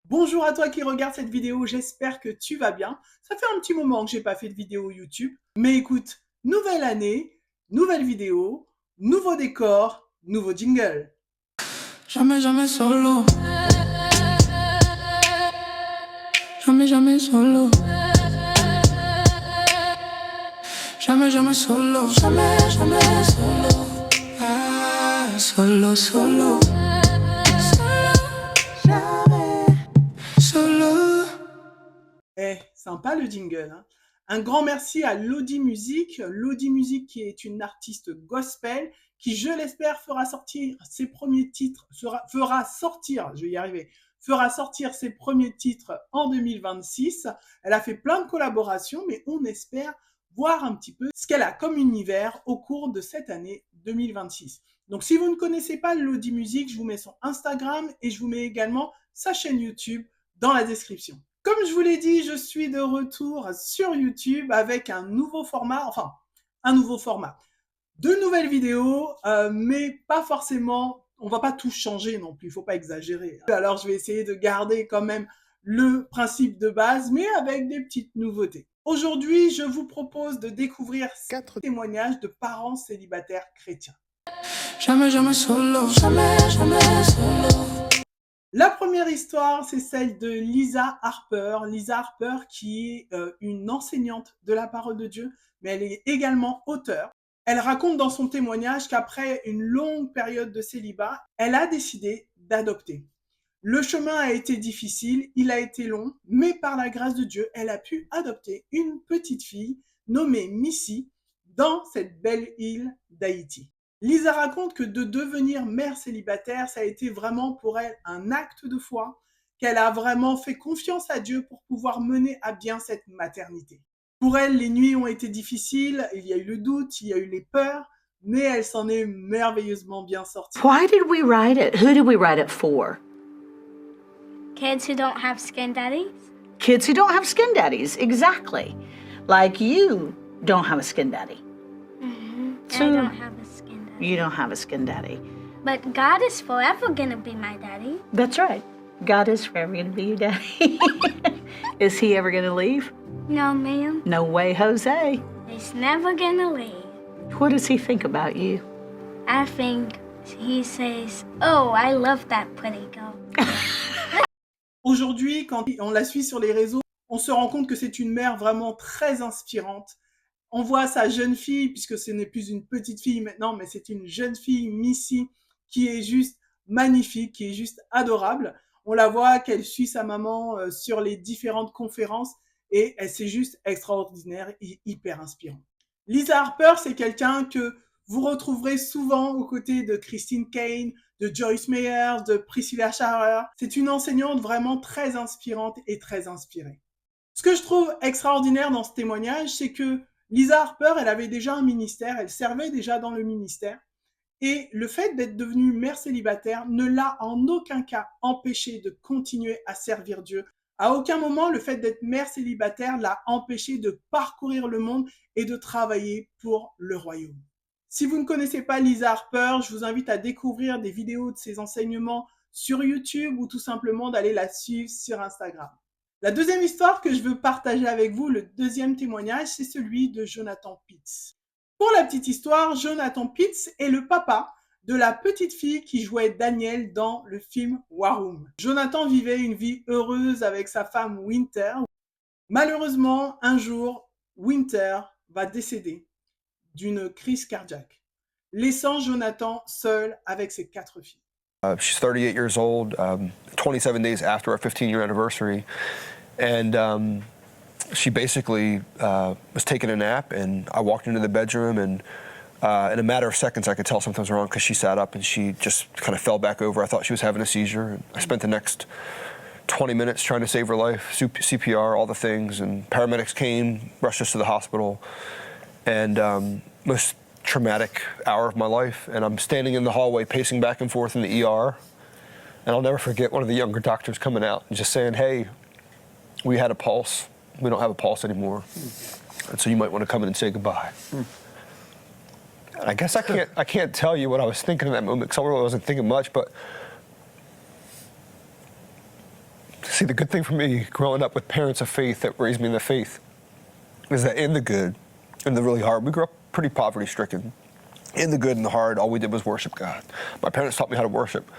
Bonjour à toi qui regarde cette vidéo, j'espère que tu vas bien. Ça fait un petit moment que j'ai pas fait de vidéo YouTube. Mais écoute, nouvelle année, nouvelle vidéo, nouveau décor, nouveau jingle. Jamais, jamais solo. Jamais, jamais solo. Jamais, jamais solo. Jamais, jamais solo. Ah, solo, solo. Jamais solo. Sympa le jingle, hein. Un grand merci à Lodi Music. Lodi Music qui est une artiste gospel qui, je l'espère, fera sortir ses premiers titres, fera sortir ses premiers titres en 2026. Elle a fait plein de collaborations, mais on espère voir un petit peu ce qu'elle a comme univers au cours de cette année 2026. Donc si vous ne connaissez pas Lodi Music, je vous mets son Instagram et je vous mets également sa chaîne YouTube dans la description. Comme je vous l'ai dit, je suis de retour sur YouTube avec un nouveau format, de nouvelles vidéos, mais pas forcément, on va pas tout changer non plus, il faut pas exagérer. Alors je vais essayer de garder quand même le principe de base, mais avec des petites nouveautés. Aujourd'hui, je vous propose de découvrir 4 témoignages de parents célibataires chrétiens. Jamais, jamais solo. Jamais, jamais solo. La première histoire, c'est celle de Lisa Harper. Lisa Harper qui est une enseignante de la parole de Dieu, mais elle est également auteure. Elle raconte dans son témoignage qu'après une longue période de célibat, elle a décidé d'adopter. Le chemin a été difficile, il a été long, mais par la grâce de Dieu, elle a pu adopter une petite fille nommée Missy dans cette belle île d'Haïti. Lisa raconte que de devenir mère célibataire, ça a été vraiment pour elle un acte de foi, qu'elle a vraiment fait confiance à Dieu pour pouvoir mener à bien cette maternité. Pour elle, les nuits ont été difficiles, il y a eu le doute, il y a eu les peurs, mais elle s'en est merveilleusement bien sortie. Why did we write it? Who did we write it for? Kids who don't have skin daddies? Kids who don't have skin daddies, exactly. Like you don't have a skin daddy. I don't have a skin daddy. You don't have a skin daddy. But God is forever gonna be my daddy. That's right. God is forever going to be your daddy. Is he ever going to leave? No, ma'am. No way, Jose. He's never gonna leave. What does he think about you? I think he says, "Oh, I love that pretty girl." Aujourd'hui, quand on la suit sur les réseaux, on se rend compte que c'est une mère vraiment très inspirante. On voit sa jeune fille, puisque ce n'est plus une petite fille maintenant, mais c'est une jeune fille, Missy, qui est juste magnifique, qui est juste adorable. On la voit qu'elle suit sa maman sur les différentes conférences et c'est juste extraordinaire et hyper inspirant. Lisa Harper, c'est quelqu'un que vous retrouverez souvent aux côtés de Christine Caine, de Joyce Meyer, de Priscilla Shirer. C'est une enseignante vraiment très inspirante et très inspirée. Ce que je trouve extraordinaire dans ce témoignage, c'est que Lisa Harper, elle avait déjà un ministère, elle servait déjà dans le ministère, et le fait d'être devenue mère célibataire ne l'a en aucun cas empêchée de continuer à servir Dieu. À aucun moment, le fait d'être mère célibataire l'a empêchée de parcourir le monde et de travailler pour le royaume. Si vous ne connaissez pas Lisa Harper, je vous invite à découvrir des vidéos de ses enseignements sur YouTube ou tout simplement d'aller la suivre sur Instagram. La deuxième histoire que je veux partager avec vous, le deuxième témoignage, c'est celui de Jonathan Pitts. Pour la petite histoire, Jonathan Pitts est le papa de la petite fille qui jouait Daniel dans le film War Room. Jonathan vivait une vie heureuse avec sa femme Winter. Malheureusement, un jour, Winter va décéder d'une crise cardiaque, laissant Jonathan seul avec ses 4 filles. She's 38 years old, 27 days after our 15-year anniversary, and she basically was taking a nap, and I walked into the bedroom, and in a matter of seconds I could tell something was wrong because she sat up and she just kind of fell back over. I thought she was having a seizure, and I spent the next 20 minutes trying to save her life, CPR, all the things, and paramedics came, rushed us to the hospital, and most traumatic hour of my life, and I'm standing in the hallway pacing back and forth in the ER, and I'll never forget one of the younger doctors coming out and just saying, "Hey, we had a pulse, we don't have a pulse anymore, and so you might want to come in and say goodbye." And I guess I can't tell you what I was thinking in that moment because I really wasn't thinking much, but See, the good thing for me, growing up with parents of faith that raised me in the faith, is that in the good and the really hard, we grew up pretty poverty-stricken. In the good and the hard, all we did was worship God. My parents taught me how to worship.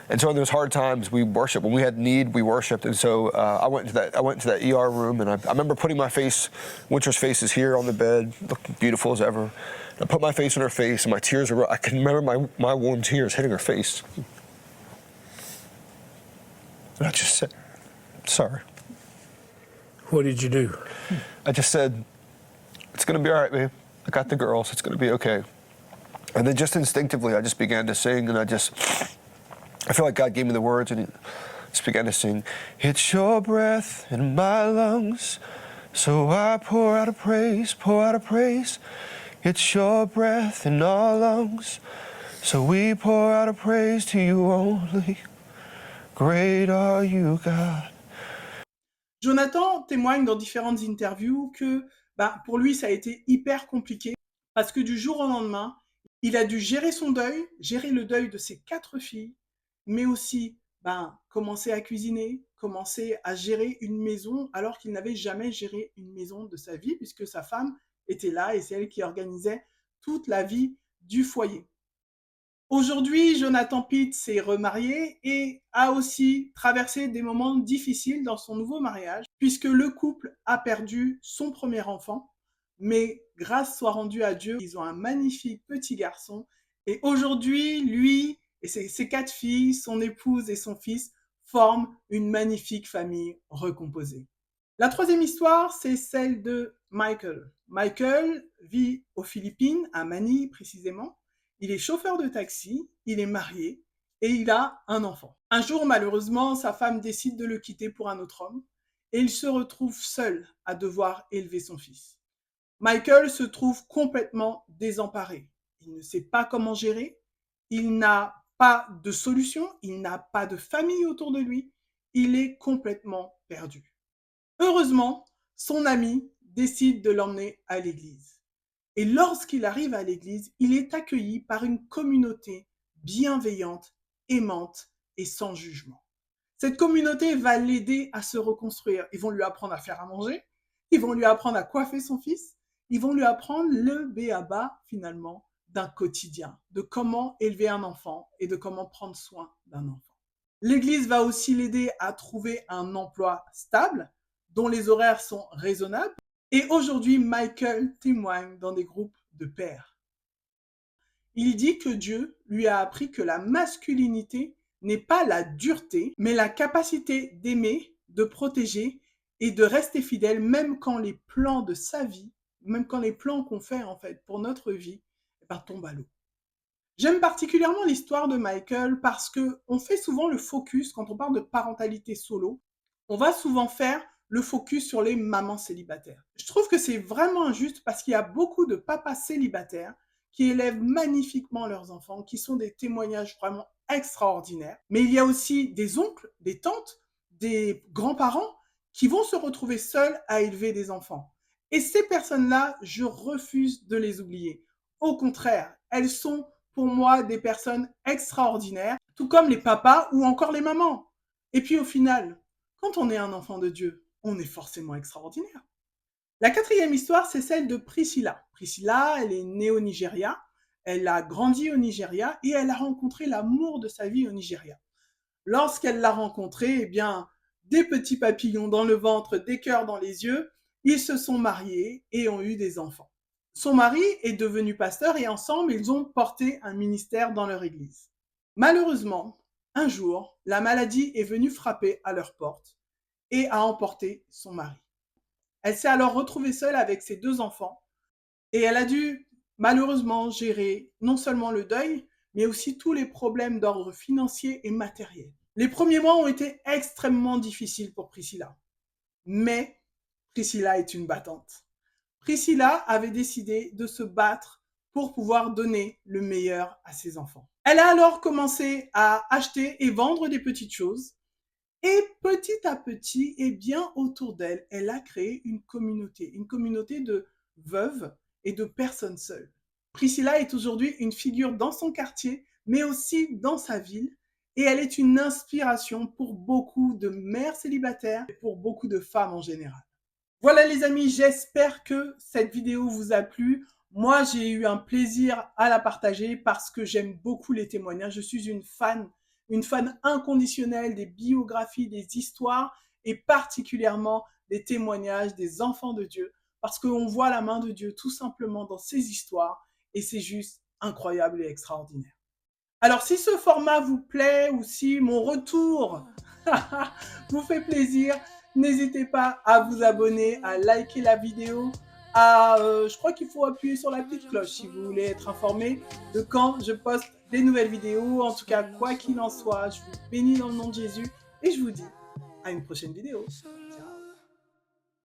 And so in those hard times, we worshiped. When we had need, we worshiped. And so I went into that ER room, and I remember putting my face, Winter's face is here on the bed, looking beautiful as ever. And I put my face on her face, and my tears were, I can remember my warm tears hitting her face. And I just said, sorry. What did you do? I just said, it's going to be all right, babe. I got the girls. It's going to be okay. And then just instinctively, I just began to sing, and I feel like God gave me the words, and He just began to sing, it's your breath in my lungs, so I pour out a praise, pour out a praise. It's your breath in our lungs, so we pour out a praise to you only. Great are you, God. Jonathan témoigne dans différentes interviews que pour lui, ça a été hyper compliqué parce que du jour au lendemain, il a dû gérer son deuil, gérer le deuil de ses 4 filles, mais aussi commencer à cuisiner, commencer à gérer une maison alors qu'il n'avait jamais géré une maison de sa vie puisque sa femme était là et c'est elle qui organisait toute la vie du foyer. Aujourd'hui, Jonathan Pitt s'est remarié et a aussi traversé des moments difficiles dans son nouveau mariage puisque le couple a perdu son premier enfant, mais grâce soit rendue à Dieu, ils ont un magnifique petit garçon et aujourd'hui, lui et ses 4 filles, son épouse et son fils forment une magnifique famille recomposée. La troisième histoire, c'est celle de Michael. Michael vit aux Philippines, à Manille précisément. Il est chauffeur de taxi, il est marié et il a un enfant. Un jour, malheureusement, sa femme décide de le quitter pour un autre homme et il se retrouve seul à devoir élever son fils. Michael se trouve complètement désemparé. Il ne sait pas comment gérer, il n'a pas de solution, il n'a pas de famille autour de lui, il est complètement perdu. Heureusement, son ami décide de l'emmener à l'église. Et lorsqu'il arrive à l'église, il est accueilli par une communauté bienveillante, aimante et sans jugement. Cette communauté va l'aider à se reconstruire. Ils vont lui apprendre à faire à manger, ils vont lui apprendre à coiffer son fils, ils vont lui apprendre le b.a.-ba finalement d'un quotidien, de comment élever un enfant et de comment prendre soin d'un enfant. L'église va aussi l'aider à trouver un emploi stable, dont les horaires sont raisonnables. Et aujourd'hui, Michael témoigne dans des groupes de pères. Il dit que Dieu lui a appris que la masculinité n'est pas la dureté, mais la capacité d'aimer, de protéger et de rester fidèle, même quand les plans de sa vie, même quand les plans qu'on fait en fait pour notre vie, tombent à l'eau. J'aime particulièrement l'histoire de Michael parce qu'on fait souvent le focus, quand on parle de parentalité solo, on va souvent faire le focus sur les mamans célibataires. Je trouve que c'est vraiment injuste parce qu'il y a beaucoup de papas célibataires qui élèvent magnifiquement leurs enfants, qui sont des témoignages vraiment extraordinaires. Mais il y a aussi des oncles, des tantes, des grands-parents qui vont se retrouver seuls à élever des enfants. Et ces personnes-là, je refuse de les oublier. Au contraire, elles sont pour moi des personnes extraordinaires, tout comme les papas ou encore les mamans. Et puis au final, quand on est un enfant de Dieu, on est forcément extraordinaire. La quatrième histoire, c'est celle de Priscilla. Priscilla, elle est née au Nigeria, elle a grandi au Nigeria et elle a rencontré l'amour de sa vie au Nigeria. Lorsqu'elle l'a rencontré, des petits papillons dans le ventre, des cœurs dans les yeux, ils se sont mariés et ont eu des enfants. Son mari est devenu pasteur et ensemble, ils ont porté un ministère dans leur église. Malheureusement, un jour, la maladie est venue frapper à leur porte et a emporté son mari. Elle s'est alors retrouvée seule avec ses 2 enfants et elle a dû malheureusement gérer non seulement le deuil, mais aussi tous les problèmes d'ordre financier et matériel. Les premiers mois ont été extrêmement difficiles pour Priscilla, mais Priscilla est une battante. Priscilla avait décidé de se battre pour pouvoir donner le meilleur à ses enfants. Elle a alors commencé à acheter et vendre des petites choses et petit à petit, autour d'elle, elle a créé une communauté de veuves et de personnes seules. Priscilla est aujourd'hui une figure dans son quartier, mais aussi dans sa ville et elle est une inspiration pour beaucoup de mères célibataires et pour beaucoup de femmes en général. Voilà les amis, j'espère que cette vidéo vous a plu. Moi, j'ai eu un plaisir à la partager parce que j'aime beaucoup les témoignages. Je suis une fan inconditionnelle des biographies, des histoires et particulièrement des témoignages des enfants de Dieu parce qu'on voit la main de Dieu tout simplement dans ces histoires et c'est juste incroyable et extraordinaire. Alors, si ce format vous plaît ou si mon retour vous fait plaisir, n'hésitez pas à vous abonner, à liker la vidéo, je crois qu'il faut appuyer sur la petite cloche si vous voulez être informé de quand je poste des nouvelles vidéos. En tout cas, quoi qu'il en soit, je vous bénis dans le nom de Jésus et je vous dis à une prochaine vidéo.